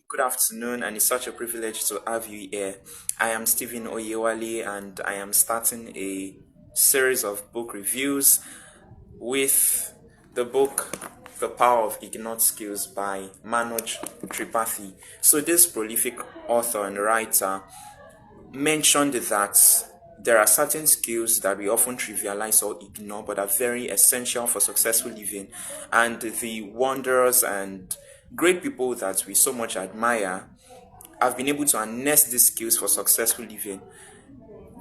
Good afternoon, and it's such a privilege to have you here. I am Stephen Oyewale, and I am starting a series of book reviews with the book The Power of Ignored Skills by Manoj Tripathi. So, this prolific author and writer mentioned that there are certain skills that we often trivialize or ignore but are very essential for successful living, and the wonders and great people that we so much admire have been able to harness these skills for successful living.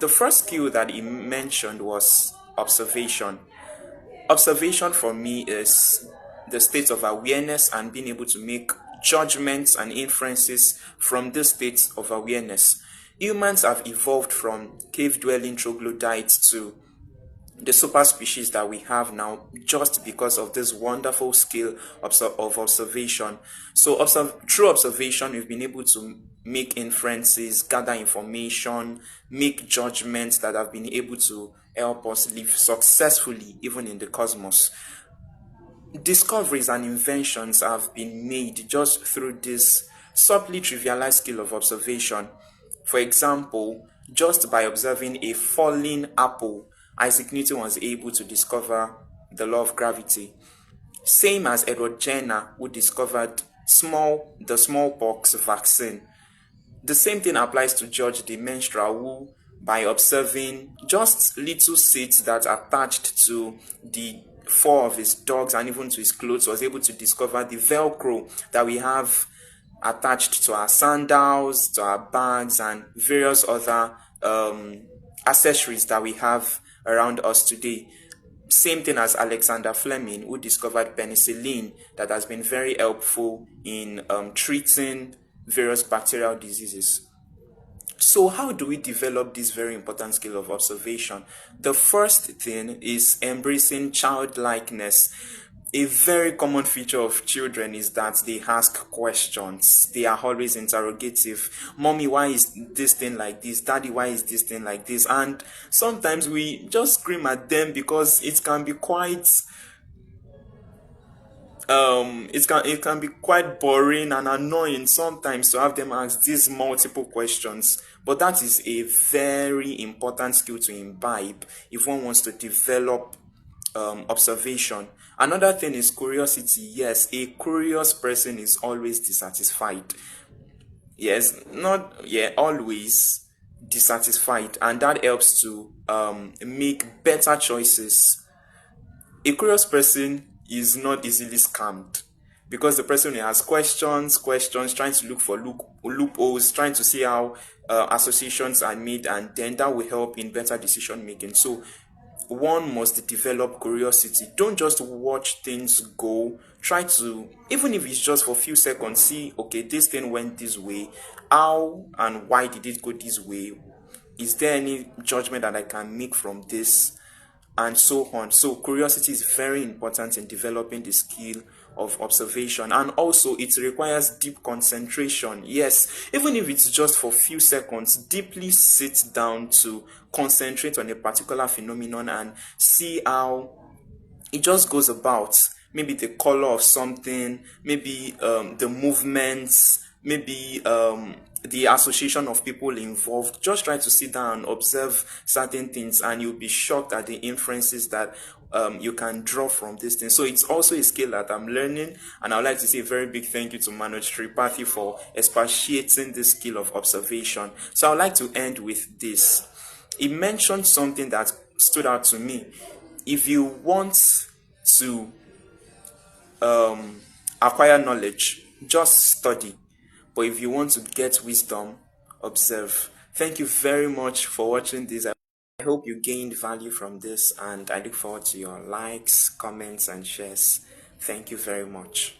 The first skill that he mentioned was observation. Observation for me is the state of awareness and being able to make judgments and inferences from this state of awareness. Humans have evolved from cave dwelling troglodytes to the super species that we have now just because of this wonderful skill of observation. So through observation, we've been able to make inferences, gather information, make judgments that have been able to help us live successfully even in the cosmos. Discoveries and inventions have been made just through this subtly trivialized skill of observation. For example, just by observing a falling apple, Isaac Newton was able to discover the law of gravity. Same as Edward Jenner, who discovered the smallpox vaccine. The same thing applies to George the Menstrual, who, by observing just little seeds that attached to the fur of his dogs and even to his clothes, was able to discover the Velcro that we have attached to our sandals, to our bags, and various other accessories that we have around us today. Same thing as Alexander Fleming, who discovered penicillin, that has been very helpful in treating various bacterial diseases. So how do we develop this very important skill of observation? The first thing is embracing childlikeness. A very common feature of children is that they ask questions. They are always interrogative. Mommy, why is this thing like this? Daddy, why is this thing like this? And sometimes we just scream at them because it can be quite it can be quite boring and annoying sometimes to have them ask these multiple questions, but that is a very important skill to imbibe if one wants to develop observation. Another thing is curiosity. Yes, a curious person is always dissatisfied. Yes, not always dissatisfied, and that helps to make better choices. A curious person is not easily scammed because the person will ask questions, trying to look for loopholes, trying to see how associations are made, and then that will help in better decision making. So one must develop curiosity. Don't just watch things go. Try to, even if it's just for a few seconds, see, okay, this thing went this way. How and why did it go this way? Is there any judgment that I can make from this? And so on. So curiosity is very important in developing the skill of observation, and also it requires deep concentration. Yes, even if it's just for a few seconds, deeply sit down to concentrate on a particular phenomenon and see how it just goes about. Maybe the color of something, maybe the movements, maybe the association of people involved. Just try to sit down and observe certain things, and you'll be shocked at the inferences that you can draw from this thing. So it's also a skill that I'm learning, and I would like to say a very big thank you to Manoj Tripathi for expatiating this skill of observation. So I would like to end with this. He mentioned something that stood out to me. If you want to acquire knowledge, just study. But if you want to get wisdom, observe. Thank you very much for watching this. I hope you gained value from this, and I look forward to your likes, comments, and shares. Thank you very much.